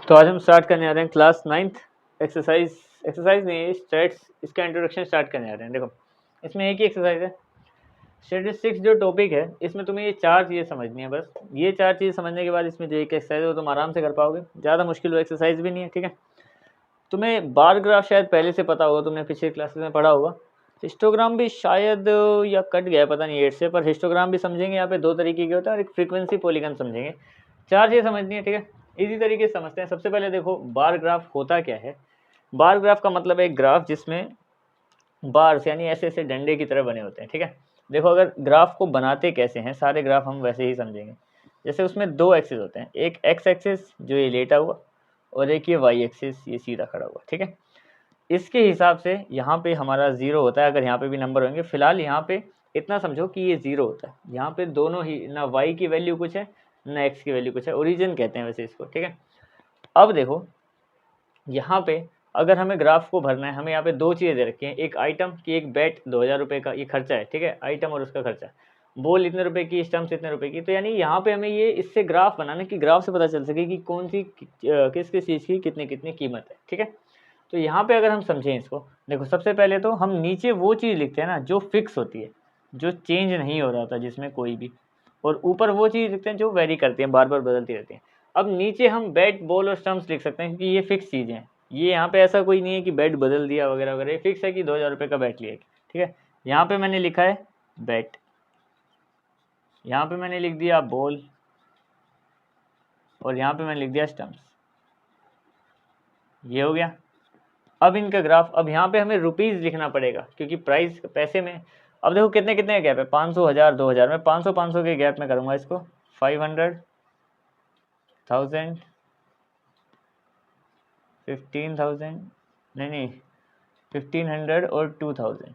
तो आज हम स्टार्ट करने आ रहे हैं क्लास 9th एक्सरसाइज नहीं, स्टैट्स, इसका इंट्रोडक्शन स्टार्ट करने आ रहे हैं। देखो इसमें एक ही एक्सरसाइज है। स्टैटिस्टिक्स जो टॉपिक है इसमें तुम्हें ये चार चीज़ें समझनी है। बस ये चार चीज़ें समझने के बाद इसमें जो एक एक्सरसाइज है वो तुम आराम से कर पाओगे। ज़्यादा मुश्किल वो एक्सरसाइज भी नहीं है, ठीक है। तुम्हें बार ग्राफ शायद पहले से पता होगा, तुमने पिछले क्लासेस में पढ़ा होगा। हिस्टोग्राम भी शायद या कट गया है, पता नहीं 8 से, पर हिस्टोग्राम भी समझेंगे। यहाँ पे दो तरीके के होते हैं और एक फ्रीक्वेंसी पॉलीगन समझेंगे। चार चीज़ें समझनी है, ठीक है। इजी तरीके से समझते हैं। सबसे पहले देखो बार ग्राफ होता क्या है। बार ग्राफ का मतलब है एक ग्राफ जिसमें बार्स यानी ऐसे ऐसे डंडे की तरह बने होते हैं, ठीक है। देखो अगर ग्राफ को बनाते कैसे हैं, सारे ग्राफ हम वैसे ही समझेंगे। जैसे उसमें दो एक्सिस होते हैं, एक एक्स एक्सिस जो ये लेटा हुआ और एक ये वाई एक्सिस ये सीधा खड़ा हुआ, ठीक है। इसके हिसाब से यहाँ पे हमारा जीरो होता है। अगर यहाँ पे भी नंबर होंगे, फिलहाल यहाँ पे इतना समझो कि ये जीरो होता है। यहाँ पे दोनों ही, ना वाई की वैल्यू कुछ है ना एक्स की वैल्यू कुछ है। ओरिजिन कहते हैं वैसे इसको, ठीक है। अब देखो यहाँ पे अगर हमें ग्राफ को भरना है, हमें यहाँ पे दो चीज़ें दे रखी हैं, एक आइटम की, एक बैट 2000 रुपये का ये खर्चा है, ठीक है। आइटम और उसका खर्चा, बॉल इतने रुपए की, स्टम्प्स इतने रुपए की। तो यानी यहाँ पे हमें ये इससे ग्राफ बनाना कि ग्राफ से पता चल सके कि कौन सी किस किस चीज़ की कितनी कितनी कीमत है, ठीक है। तो यहाँ पे अगर हम समझें इसको, देखो सबसे पहले तो हम नीचे वो चीज़ लिखते हैं ना जो फिक्स होती है, जो चेंज नहीं हो रहा था जिसमें कोई भी, और ऊपर वो चीज़ लिखते हैं जो वेरी करती हैं, बार बार बदलती रहती हैं। अब नीचे हम बैट, बॉल और स्टम्प्स लिख सकते हैं क्योंकि ये फिक्स चीज़ें हैं। ये यहाँ पे ऐसा कोई नहीं है कि बैट बदल दिया वगैरह वगैरह, ये फिक्स है कि 2000 रुपये का बैट लिया, ठीक है। यहाँ पे मैंने लिखा है बैट, यहाँ पे मैंने लिख दिया बॉल, और यहाँ पे मैंने लिख दिया स्टम्प्स। ये हो गया। अब इनका ग्राफ, अब यहाँ पे हमें रुपीज़ लिखना पड़ेगा क्योंकि प्राइस पैसे में। अब देखो कितने कितने गैप है, 500, 1000, 2000। मैं 500 के गैप में करूँगा इसको। 500, 1000, 15,000, नहीं 1500 और 2000,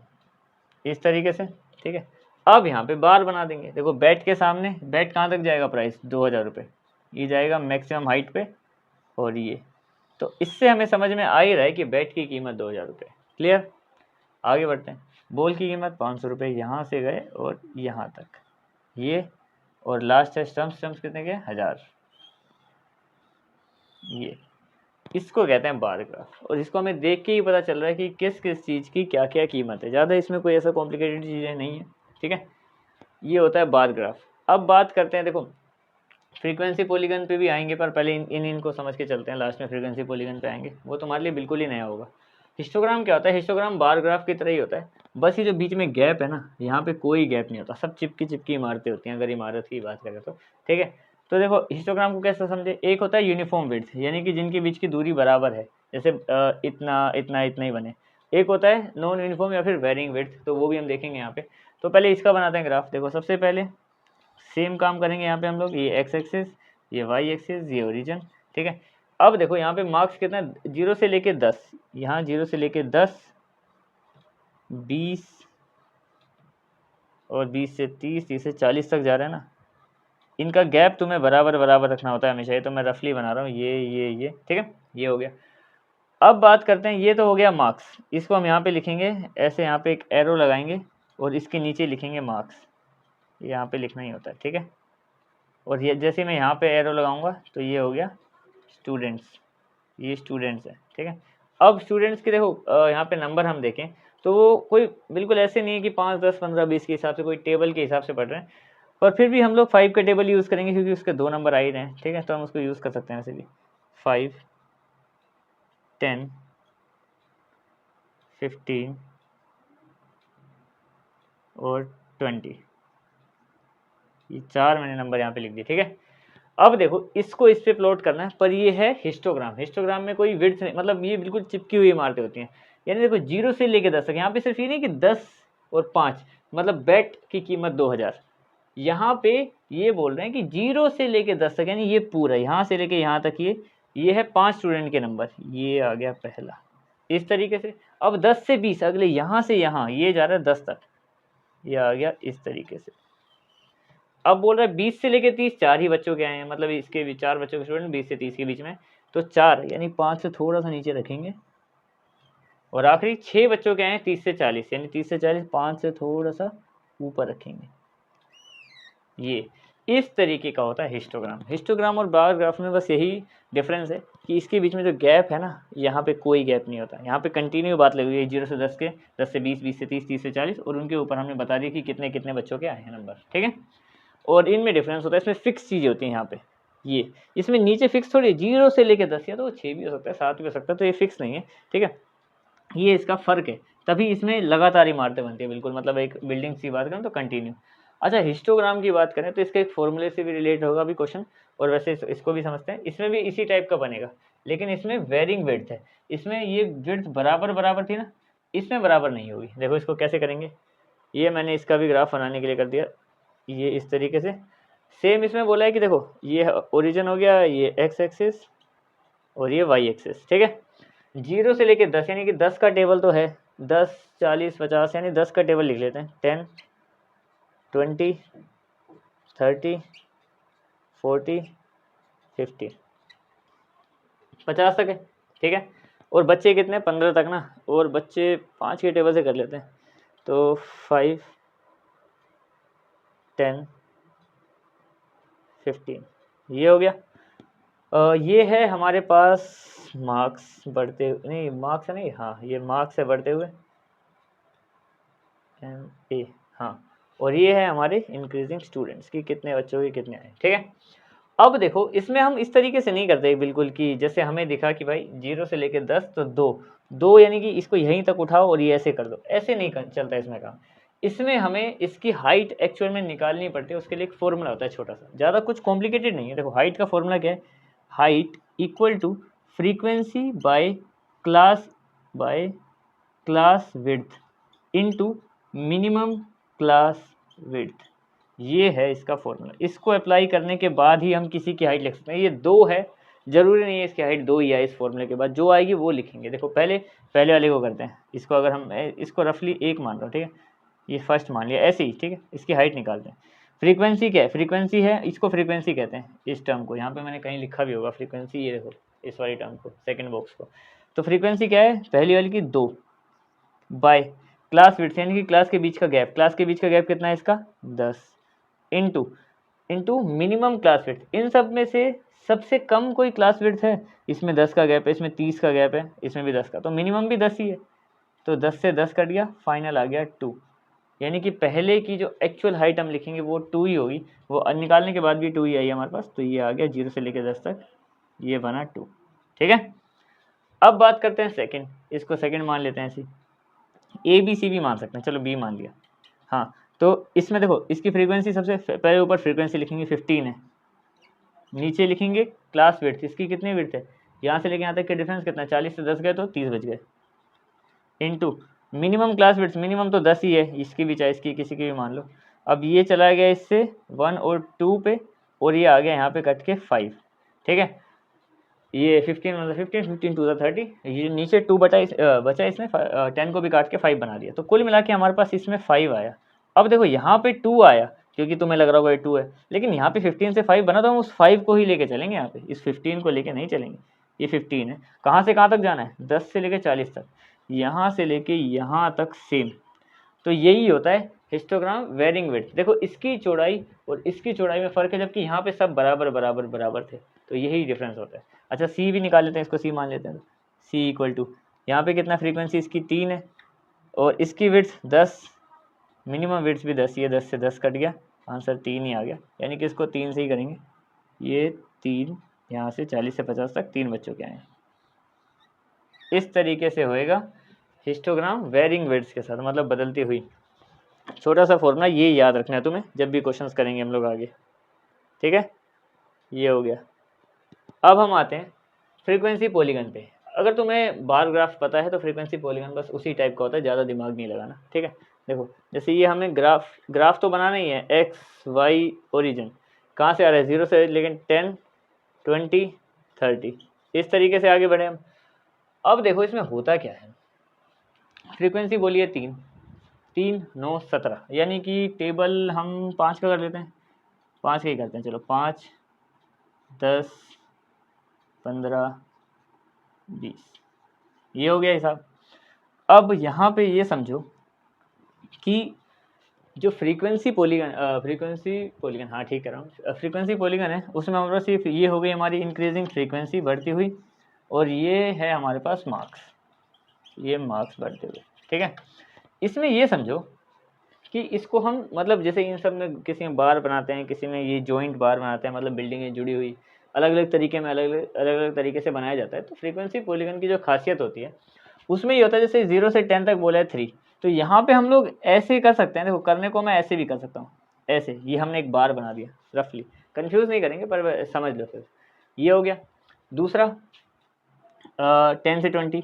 इस तरीके से, ठीक है। अब यहाँ पे बार बना देंगे। देखो बैट के सामने, बैट कहाँ तक जाएगा प्राइस, 2000 रुपये, ये जाएगा मैक्सिमम हाइट पे, और ये तो इससे हमें समझ में आ ही रहा है कि बैट की कीमत 2000 रुपये। क्लियर। आगे बढ़ते हैं। बॉल की कीमत 500 रुपये, यहाँ से गए और यहाँ तक ये, और लास्ट है स्टम्प्स। स्टम्प्स कितने के, 1000। ये इसको कहते हैं बार ग्राफ, और इसको हमें देख के ही पता चल रहा है कि किस किस चीज़ की क्या क्या कीमत है। ज़्यादा इसमें कोई ऐसा कॉम्प्लिकेटेड चीज़ें नहीं है, ठीक है। ये होता है बार ग्राफ। अब बात करते हैं, देखो फ्रीक्वेंसी पॉलीगन पे भी आएंगे, पर पहले इनको समझ के चलते हैं। लास्ट में फ्रीक्वेंसी पॉलीगन पे आएंगे, वो तुम्हारे लिए बिल्कुल ही नया होगा। हिस्टोग्राम क्या होता है, हिस्टोग्राम बार ग्राफ की तरह ही होता है, बस ये जो बीच में गैप है ना, यहाँ पे कोई गैप नहीं होता, सब चिपकी चिपकी इमारतें होती हैं अगर इमारत की बात करें तो, ठीक है। तो देखो हिस्टोग्राम को कैसे समझे, एक होता है यूनिफॉर्म विड्थ, यानी कि जिनके बीच की दूरी बराबर है, जैसे इतना इतना इतना ही बने। एक होता है नॉन यूनिफॉर्म या फिर वेरिंग विड्थ, तो वो भी हम देखेंगे यहाँ पे। तो पहले इसका बनाते हैं ग्राफ। देखो सबसे पहले सेम काम करेंगे यहाँ पे हम लोग, ये एक्स एक्सिस, ये वाई एक्सिस, ये ओरिजिन, ठीक है। अब देखो यहाँ पे मार्क्स कितना, 0 से लेके 10, यहाँ 0 से लेके 10, 20 और 20 से 30, 30 से 40 तक जा रहा है ना। इनका गैप तुम्हें बराबर बराबर रखना होता है हमेशा। ये तो मैं रफली बना रहा हूँ, ये, ठीक है। ये हो गया। अब बात करते हैं, ये तो हो गया मार्क्स, इसको हम यहाँ पे लिखेंगे ऐसे, यहाँ पे एक एरो लगाएंगे और इसके नीचे लिखेंगे मार्क्स। यहाँ पे लिखना ही होता है, ठीक है। और ये जैसे मैं यहाँ पे एरो लगाऊंगा तो ये हो गया स्टूडेंट्स, ये स्टूडेंट्स है, ठीक है। अब स्टूडेंट्स के देखो यहाँ पे नंबर हम देखें तो वो कोई बिल्कुल ऐसे नहीं है कि 5, 10, 15, 20 के हिसाब से, कोई टेबल के हिसाब से पढ़ रहे हैं। पर फिर भी हम लोग 5 का टेबल यूज़ करेंगे क्योंकि उसके 2 नंबर आ ही रहे हैं, ठीक है। तो हम उसको यूज़ कर सकते हैं वैसे भी। 5, 10, 15 और 20, ये 4 मैंने नंबर यहाँ पे लिख दिए, ठीक है। अब देखो इसको इस पे प्लॉट करना है, पर ये है हिस्टोग्राम। हिस्टोग्राम में कोई विड्थ नहीं, मतलब ये बिल्कुल चिपकी हुई इमारतें होती हैं। यानी देखो 0 से लेके 10 तक, यहाँ पे सिर्फ ये नहीं कि 10 और 5, मतलब बैट की कीमत 2000। यहाँ पे ये बोल रहे हैं कि 0 से लेके 10 तक, यानी ये पूरा यहाँ से लेके यहाँ तक, ये है 5 स्टूडेंट के नंबर, ये आ गया पहला, इस तरीके से। अब 10 से 20 अगले, यहाँ से यहाँ ये जा रहा है 10 तक, ये आ गया इस तरीके से। अब बोल रहा है 20 से लेके 30, 4 ही बच्चों के आए हैं, मतलब इसके भी 4 बच्चों के स्टूडेंट 20 से 30 के बीच में, तो 4 यानी 5 से थोड़ा सा नीचे रखेंगे। और आखिरी 6 बच्चों के आए हैं 30 से 40, यानी 30 से 40, 5 से थोड़ा सा ऊपर रखेंगे। ये इस तरीके का होता है हिस्टोग्राम। हिस्टोग्राम और बार ग्राफ में बस यही डिफरेंस है कि इसके बीच में जो गैप है ना, यहाँ पे कोई गैप नहीं होता, यहाँ पे कंटिन्यू बात लगी हुई है 0 से 10 के, 10 से 20, 20 से 30, 30 से 40, और उनके ऊपर हमने बता दिया कि कितने कितने बच्चों के आए हैं नंबर, ठीक है। और इनमें डिफरेंस होता है, इसमें फिक्स चीज़ें होती हैं यहाँ पे, ये इसमें नीचे फिक्स थोड़ी 0 से लेकर 10, या तो 6 भी हो सकता है, 7 भी हो सकता है, तो ये फिक्स नहीं है, ठीक है। ये इसका फ़र्क है, तभी इसमें लगातार इमारतें बनती है, बिल्कुल मतलब एक बिल्डिंग की बात करें तो कंटिन्यू। अच्छा, हिस्टोग्राम की बात करें तो इसके एक फॉर्मूले से भी रिलेट होगा अभी क्वेश्चन, और वैसे इसको भी समझते हैं, इसमें भी इसी टाइप का बनेगा, लेकिन इसमें वेरिंग विड्थ है। इसमें ये विड्थ बराबर बराबर थी ना, इसमें बराबर नहीं होगी। देखो इसको कैसे करेंगे, ये मैंने इसका भी ग्राफ बनाने के लिए कर दिया, ये इस तरीके से। सेम इसमें बोला है कि देखो ये ओरिजिन हो गया, ये एक्स एक्सिस और ये वाई एक्सिस, ठीक है। 0 से लेके 10, यानी कि 10 का टेबल तो है, 10, 40, 50, यानी 10 का टेबल लिख लेते हैं, 10, 20, 30, 40, 50, 50 तक है, ठीक है। और बच्चे कितने, 15 तक ना, और बच्चे 5 के टेबल से कर लेते हैं, तो 5, 10, 15, ये हो गया। ये है हमारे पास मार्क्स बढ़ते हुए, नहीं मार्क्स है नहीं, हाँ ये मार्क्स है बढ़ते हुए, ए, हाँ, और ये है हमारे इंक्रीजिंग स्टूडेंट्स की कितने बच्चों के कितने आए, ठीक है। अब देखो इसमें हम इस तरीके से नहीं करते बिल्कुल कि जैसे हमें दिखा कि भाई 0 से लेकर 10 तो 2 2, यानी कि इसको यहीं तक उठाओ और ये ऐसे कर दो, ऐसे नहीं चलता इसमें काम। इसमें हमें इसकी हाइट एक्चुअल में निकालनी पड़ती है, उसके लिए एक फॉर्मूला होता है छोटा सा, ज़्यादा कुछ कॉम्प्लिकेटेड नहीं है। देखो हाइट का फॉर्मूला क्या है, height equal to frequency by class width into minimum class width, ये है इसका फॉर्मूला। इसको अप्लाई करने के बाद ही हम किसी की हाइट लिख सकते हैं। ये 2 है, जरूरी नहीं है इसकी हाइट 2 ही आए, इस फॉर्मूले के बाद जो आएगी वो लिखेंगे। देखो पहले वाले को करते हैं, इसको अगर हम इसको रफली 1 मान लो, ठीक है, ये फर्स्ट मान लिया ऐसे ही, ठीक है। इसकी हाइट निकालते हैं। फ्रीक्वेंसी क्या है, फ्रीक्वेंसी है, इसको फ्रीक्वेंसी कहते हैं इस टर्म को, यहाँ पे मैंने कहीं लिखा भी होगा फ्रीक्वेंसी, ये देखो इस वाली टर्म को, सेकेंड बॉक्स को। तो फ्रीक्वेंसी क्या है, पहली वाली की 2 बाय क्लास विड्थ, यानी कि क्लास के बीच का गैप, क्लास के बीच का गैप कितना है इसका 10, इंटू मिनिमम क्लास विड्थ। इन सब में से सबसे कम कोई क्लास विड्थ है, इसमें 10 का गैप है, इसमें 30 का गैप है, इसमें भी 10 का, तो मिनिमम भी 10 ही है, तो 10 से 10 कट गया, फाइनल आ गया 2। यानी कि पहले की जो एक्चुअल हाइट हम लिखेंगे वो 2 ही होगी, वो निकालने के बाद भी 2 ही आई हमारे पास, तो ये आ गया 0 से लेकर 10 तक, ये बना 2, ठीक है। अब बात करते हैं सेकंड, इसको सेकंड मान लेते हैं ऐसी, ए बी सी भी मान सकते हैं, चलो बी मान लिया। हाँ, तो इसमें देखो इसकी फ्रीक्वेंसी सबसे पहले ऊपर फ्रीक्वेंसी लिखेंगे 15 है, नीचे लिखेंगे क्लास विड्थ, इसकी कितनी विड्थ है, यहाँ से लेके यहाँ तक के डिफरेंस कितना है, 40 से 10 गए तो 30 बच गए, into minimum class width, minimum तो 10 ही है, इसकी भी चाहे इसकी किसी की भी मान लो। अब ये चला गया इससे 1 और 2 पे, और ये आ गया यहाँ पे कट के 5, ठीक है। ये 15 मतलब 15 टू 30, ये नीचे 2 बचा, इसमें 10 को भी काट के 5 बना दिया, तो कुल मिला के हमारे पास इसमें 5 आया। अब देखो यहाँ पे 2 आया, क्योंकि तुम्हें लग रहा होगा ये 2 है, लेकिन यहाँ पे 15 से 5 बना, तो हम उस 5 को ही लेके चलेंगे, यहाँ पे इस 15 को लेके नहीं चलेंगे। ये 15 है, कहाँ से कहाँ तक जाना है, 10 से लेके 40 तक, यहाँ से लेके यहाँ तक सेम। तो यही होता है हिस्टोग्राम वेरिंग विड्थ। देखो इसकी चौड़ाई और इसकी चौड़ाई में फ़र्क है, जबकि यहाँ पे सब बराबर बराबर बराबर थे, तो यही डिफरेंस होता है। अच्छा सी भी निकाल लेते हैं, इसको सी मान लेते हैं, सी इक्वल टू यहाँ पे कितना फ्रीक्वेंसी इसकी 3 है, और इसकी विड्थ 10, मिनिमम विड्थ भी 10 ही है, 10 से 10 कट गया, आंसर 3 ही आ गया, यानी कि इसको 3 से ही करेंगे। ये 3 यहाँ से 40 से 50 तक 3 बच्चों के आए, इस तरीके से होएगा हिस्टोग्राम वेरिंग विड्थ के साथ, मतलब बदलती हुई। छोटा सा फॉर्मूला ये याद रखना है तुम्हें जब भी क्वेश्चंस करेंगे हम लोग आगे, ठीक है। ये हो गया। अब हम आते हैं फ्रीक्वेंसी पॉलीगन पे। अगर तुम्हें बार ग्राफ पता है तो फ्रीक्वेंसी पॉलीगन बस उसी टाइप का होता है, ज़्यादा दिमाग नहीं लगाना, ठीक है। देखो जैसे ये हमें ग्राफ तो बनाना ही है, एक्स वाई ओरिजिन कहाँ से आ रहा है 0 से, लेकिन 10, 20, 30 इस तरीके से आगे बढ़े हम। अब देखो इसमें होता क्या है, फ्रीक्वेंसी बोलिए 3, 3, 9, 17, यानी कि टेबल हम 5 का कर लेते हैं, 5 का ही करते हैं, चलो 5, 10, 15, 20, ये हो गया हिसाब। अब यहाँ पे ये समझो कि जो फ्रीक्वेंसी पॉलीगन हाँ ठीक कर रहा हूँ, फ्रीक्वेंसी पॉलीगन है उसमें हमारे पास सिर्फ ये हो गई हमारी इंक्रीजिंग फ्रीक्वेंसी बढ़ती हुई, और ये है हमारे पास मार्क्स, ये मार्क्स बढ़ते हुए, ठीक है। इसमें ये समझो कि इसको हम मतलब जैसे इन सब में किसी में बार बनाते हैं, किसी में ये जॉइंट बार बनाते हैं, मतलब बिल्डिंगें जुड़ी हुई अलग अलग तरीके में अलग अलग तरीके से बनाया जाता है। तो फ्रीक्वेंसी पॉलीगन की जो खासियत होती है उसमें ये होता है, जैसे 0 से 10 तक बोला है 3, तो यहाँ पे हम लोग ऐसे कर सकते हैं। देखो करने को मैं ऐसे भी कर सकता हूँ, ऐसे, ये हमने एक बार बना दिया रफली, कंफ्यूज नहीं करेंगे पर समझ लो फिर। ये हो गया। दूसरा 10 से 20,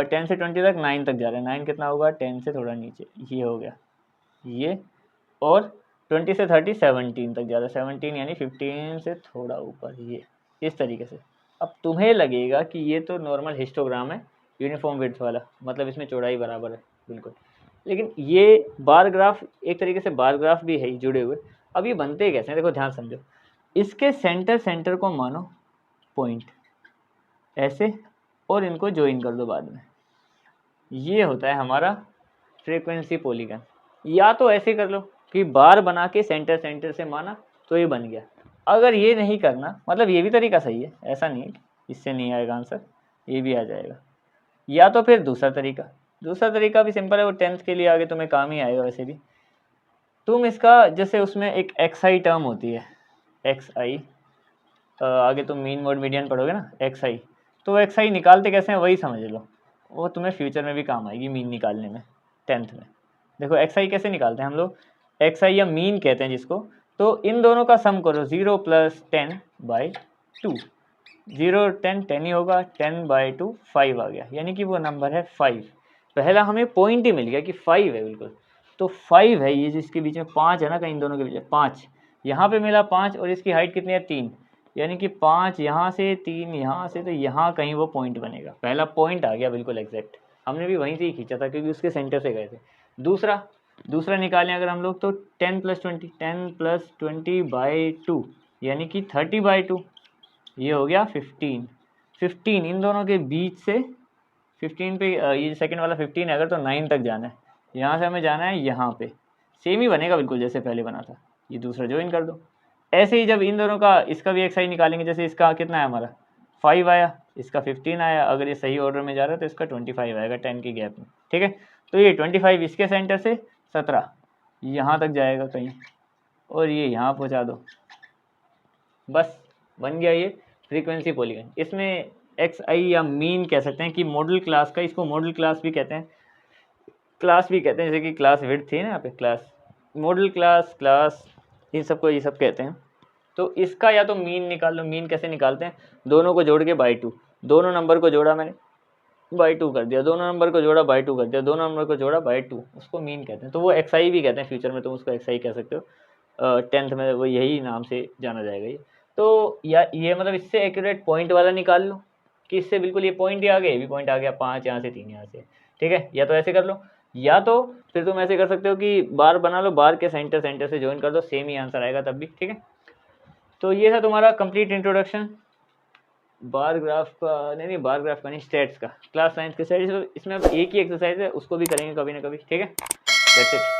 10 से 20 तक 9 तक जा रहा है, 9 कितना होगा 10 से थोड़ा नीचे, ये हो गया ये। और 20 से 30 17 तक जा रहा है, 17 यानी 15 से थोड़ा ऊपर, ये इस तरीके से। अब तुम्हें लगेगा कि ये तो नॉर्मल हिस्टोग्राम है यूनिफॉर्म विड्थ वाला, मतलब इसमें चौड़ाई बराबर है बिल्कुल, लेकिन ये बार ग्राफ एक तरीके से बार ग्राफ भी है जुड़े हुए। अब ये बनते कैसे हैं, देखो ध्यान समझो। इसके सेंटर को मानो पॉइंट ऐसे, और इनको ज्वाइन कर दो बाद में, ये होता है हमारा फ्रीक्वेंसी पॉलीगन। या तो ऐसे कर लो कि बार बना के सेंटर से माना, तो ये बन गया। अगर ये नहीं करना, मतलब ये भी तरीका सही है, ऐसा नहीं है इससे नहीं आएगा आंसर, ये भी आ जाएगा। या तो फिर दूसरा तरीका भी सिंपल है, वो 10th के लिए आगे तुम्हें काम ही आएगा वैसे भी। तुम इसका जैसे उसमें एक xi टर्म होती है, xi, आगे तुम मीन मोड मीडियन पढ़ोगे ना, xi, तो xi निकालते कैसे हैं वही समझ लो, वो तुम्हें फ्यूचर में भी काम आएगी मीन निकालने में 10th में। देखो xi कैसे निकालते हैं हम लोग, xi या मीन कहते हैं जिसको, तो इन दोनों का सम करो, 0 + 10/2, 0 10 10 ही होगा, 10/2 5 आ गया, यानी कि वो नंबर है 5। पहला हमें पॉइंट ही मिल गया कि 5 है बिल्कुल, तो 5 है ये, जिसके बीच में 5 है ना, कहीं इन दोनों के बीच में 5, यहाँ पे मिला 5, और इसकी हाइट कितनी है 3, यानी कि 5 यहाँ से 3 यहाँ से, तो यहाँ कहीं वो पॉइंट बनेगा। पहला पॉइंट आ गया बिल्कुल एग्जैक्ट, हमने भी वहीं से ही खींचा था क्योंकि उसके सेंटर से गए थे। दूसरा निकालें अगर हम लोग, तो 10 + 20/2 यानी कि 30/2, ये हो गया 15 इन दोनों के बीच से 15 पे, ये सेकंड वाला 15 है अगर, तो 9 तक जाना है, यहाँ से हमें जाना है यहाँ पे, सेम ही बनेगा बिल्कुल जैसे पहले बना था। ये दूसरा ज्वाइन कर दो। ऐसे ही जब इन दोनों का इसका भी xi निकालेंगे, जैसे इसका कितना है हमारा 5 आया, इसका 15 आया, अगर ये सही ऑर्डर में जा रहा है तो इसका 25 आएगा 10 के गैप में, ठीक है। तो ये 25 इसके सेंटर से 17 यहाँ तक जाएगा कहीं, और ये यहाँ पहुँचा दो, बस बन गया ये फ्रीक्वेंसी पॉलीगन। इसमें xi या मीन कह सकते हैं कि मॉडल क्लास का, इसको मॉडल क्लास भी कहते हैं, जैसे कि क्लास विड्थ थी ना यहाँ पे, क्लास मॉडल क्लास इन सबको ये सब कहते हैं। तो इसका या तो मीन निकाल लो। मीन कैसे निकालते हैं, दोनों को जोड़ के /2, दोनों नंबर को जोड़ा मैंने /2 कर दिया, दोनों नंबर को जोड़ा /2 कर दिया, दोनों नंबर को जोड़ा /2, उसको मीन कहते हैं। तो वो xi भी कहते हैं, फ्यूचर में तुम उसको xi कह सकते हो, 10th में वो यही नाम से जाना जाएगा ये। तो या ये मतलब इससे एक्यूरेट पॉइंट वाला निकाल लो कि इससे बिल्कुल ये पॉइंट ही आ गया, ये भी पॉइंट आ गया, 5 यहाँ से 3 यहाँ से, ठीक है। या तो ऐसे कर लो, या तो फिर तुम ऐसे कर सकते हो कि बार बना लो, बार के सेंटर से ज्वाइन कर दो, सेम ही आंसर आएगा तब भी, ठीक है। तो ये था तुम्हारा कंप्लीट इंट्रोडक्शन बार ग्राफ का, नहीं बार ग्राफ का नहीं, स्टेट्स का, क्लास 9th के स्टेट्स। इसमें अब एक ही एक्सरसाइज है, उसको भी करेंगे कभी ना कभी, ठीक है। That's it.